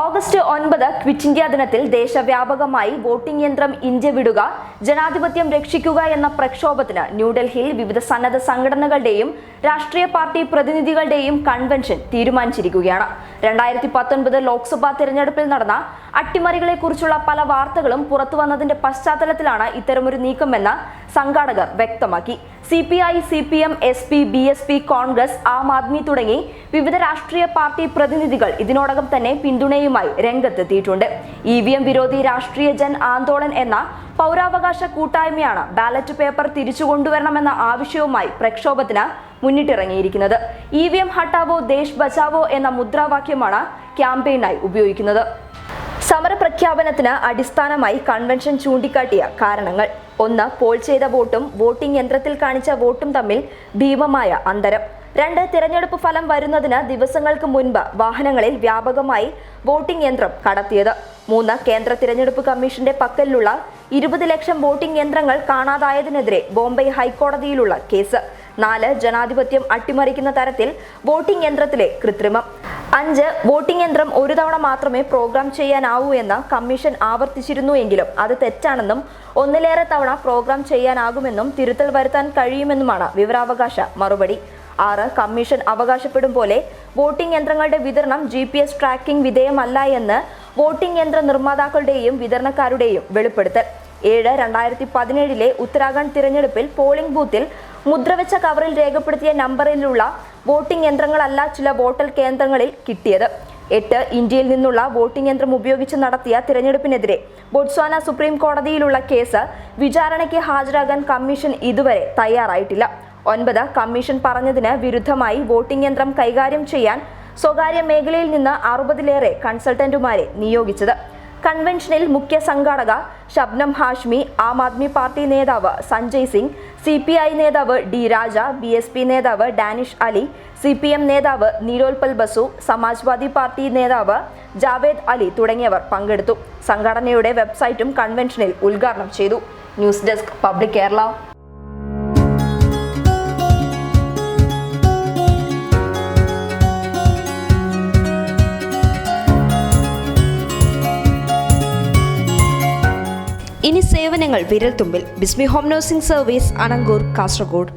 August 9 quit India ദിനത്തിൽ ദേശവ്യാപകമായി voting യന്ത്രം India വിടുക, ജനാധിപത്യം രക്ഷിക്കുക എന്ന പ്രക്ഷോഭത്തിന് ന്യൂഡൽഹിയിൽ വിവിധ സന്നദ്ധ സംഘടനകളുടെയും രാഷ്ട്രീയ പാർട്ടി പ്രതിനിധികളുടെയും കൺവെൻഷൻ തീരുമാനിച്ചിരിക്കുകയാണ്. 2019 ലോക്സഭാ തെരഞ്ഞെടുപ്പിൽ നടന്ന അട്ടിമറികളെക്കുറിച്ചുള്ള പല വാർത്തകളും പുറത്തുവന്നതിന്റെ പശ്ചാത്തലത്തിലാണ് ഇത്തരമൊരു നീക്കമെന്ന് സംഘാടകർ വ്യക്തമാക്കി. CPI, CPM, SP, BSP, Congress, Aam Aadmi തുടങ്ങി വിവിധ രാഷ്ട്രീയ പാർട്ടി പ്രതിനിധികൾ ഇതിനോടകം തന്നെ പിന്തുണയുമായി രംഗത്തെത്തിയിട്ടുണ്ട്. EVM വിരോധി രാഷ്ട്രീയ ജൻ ആന്തോളൻ എന്ന പൗരാവകാശ കൂട്ടായ്മയാണ് ബാലറ്റ് പേപ്പർ തിരിച്ചുകൊണ്ടുവരണമെന്ന ആവശ്യവുമായി പ്രക്ഷോഭത്തിന് മുന്നിട്ടിറങ്ങിയിരിക്കുന്നത്. EVM ഹട്ടാവോ ദേശ് ബച്ചാവോ എന്ന മുദ്രാവാക്യമാണ് ക്യാമ്പയിനായി ഉപയോഗിക്കുന്നത്. സമരപ്രഖ്യാപനത്തിന് അടിസ്ഥാനമായി കൺവെൻഷൻ ചൂണ്ടിക്കാട്ടിയ കാരണങ്ങൾ: 1. പോൾ ചെയ്ത വോട്ടും വോട്ടിംഗ് യന്ത്രത്തിൽ കാണിച്ച വോട്ടും തമ്മിൽ ഭീമമായ അന്തരം. 2. തിരഞ്ഞെടുപ്പ് ഫലം വരുന്നതിന് ദിവസങ്ങൾക്ക് മുൻപ് വാഹനങ്ങളിൽ വ്യാപകമായി വോട്ടിംഗ് യന്ത്രം കടത്തിയത്. 3. കേന്ദ്ര തിരഞ്ഞെടുപ്പ് കമ്മീഷന്റെ പക്കലുള്ള 20 ലക്ഷം വോട്ടിംഗ് യന്ത്രങ്ങൾ കാണാതായതിനെതിരെ ബോംബെ ഹൈക്കോടതിയിലുള്ള കേസ്. 4. ജനാധിപത്യം അട്ടിമറിക്കുന്ന തരത്തിൽ വോട്ടിംഗ് യന്ത്രത്തിലെ കൃത്രിമം. 5. വോട്ടിംഗ് യന്ത്രം ഒരു തവണ മാത്രമേ പ്രോഗ്രാം ചെയ്യാനാവൂ എന്ന് കമ്മീഷൻ ആവർത്തിച്ചിരുന്നു എങ്കിലും അത് തെറ്റാണെന്നും ഒന്നിലേറെ തവണ പ്രോഗ്രാം ചെയ്യാനാകുമെന്നും തിരുത്തൽ വരുത്താൻ കഴിയുമെന്നുമാണ് വിവരാവകാശ മറുപടി. 6. കമ്മീഷൻ അവകാശപ്പെടും പോലെ വോട്ടിംഗ് യന്ത്രങ്ങളുടെ വിതരണം GPS ട്രാക്കിംഗ് വിധേയമല്ല എന്ന് വോട്ടിംഗ് യന്ത്ര നിർമ്മാതാക്കളുടെയും വിതരണക്കാരുടെയും വെളിപ്പെടുത്തൽ. 7. 2017 ഉത്തരാഖണ്ഡ് തിരഞ്ഞെടുപ്പിൽ പോളിംഗ് ബൂത്തിൽ മുദ്രവെച്ച കവറിൽ രേഖപ്പെടുത്തിയ നമ്പറിലുള്ള വോട്ടിംഗ് യന്ത്രങ്ങളല്ല ചില വോട്ടൽ കേന്ദ്രങ്ങളിൽ കിട്ടിയത്. 8. ഇന്ത്യയിൽ നിന്നുള്ള വോട്ടിംഗ് യന്ത്രം ഉപയോഗിച്ച് നടത്തിയ തിരഞ്ഞെടുപ്പിനെതിരെ ബൊട്സ്വാന സുപ്രീം കോടതിയിലുള്ള കേസ് വിചാരണയ്ക്ക് ഹാജരാകാൻ കമ്മീഷൻ ഇതുവരെ തയ്യാറായിട്ടില്ല. 9. കമ്മീഷൻ പറഞ്ഞതിന് വിരുദ്ധമായി വോട്ടിംഗ് യന്ത്രം കൈകാര്യം ചെയ്യാൻ സ്വകാര്യ മേഖലയിൽ നിന്ന് 60-ലേറെ കൺസൾട്ടന്റുമാരെ നിയോഗിച്ചത്. കൺവെൻഷനിൽ മുഖ്യ സംഘാടക ഷബ്നം ഹാഷ്മി, ആം ആദ്മി പാർട്ടി നേതാവ് സഞ്ജയ് സിംഗ്, CPI നേതാവ് D. രാജ, BSP നേതാവ് ഡാനിഷ് അലി, CPM നേതാവ് നീലോൽപൽ ബസു, സമാജ്വാദി പാർട്ടി നേതാവ് ജാവേദ് അലി തുടങ്ങിയവർ പങ്കെടുത്തു. സംഘടനയുടെ വെബ്സൈറ്റും കൺവെൻഷനിൽ ഉദ്ഘാടനം ചെയ്തു. News desk public Kerala. ഇനി സേവനങ്ങൾ വിരൽത്തുമ്പിൽ. ബിസ്മി home nursing service, Anangoor, Kasaragod.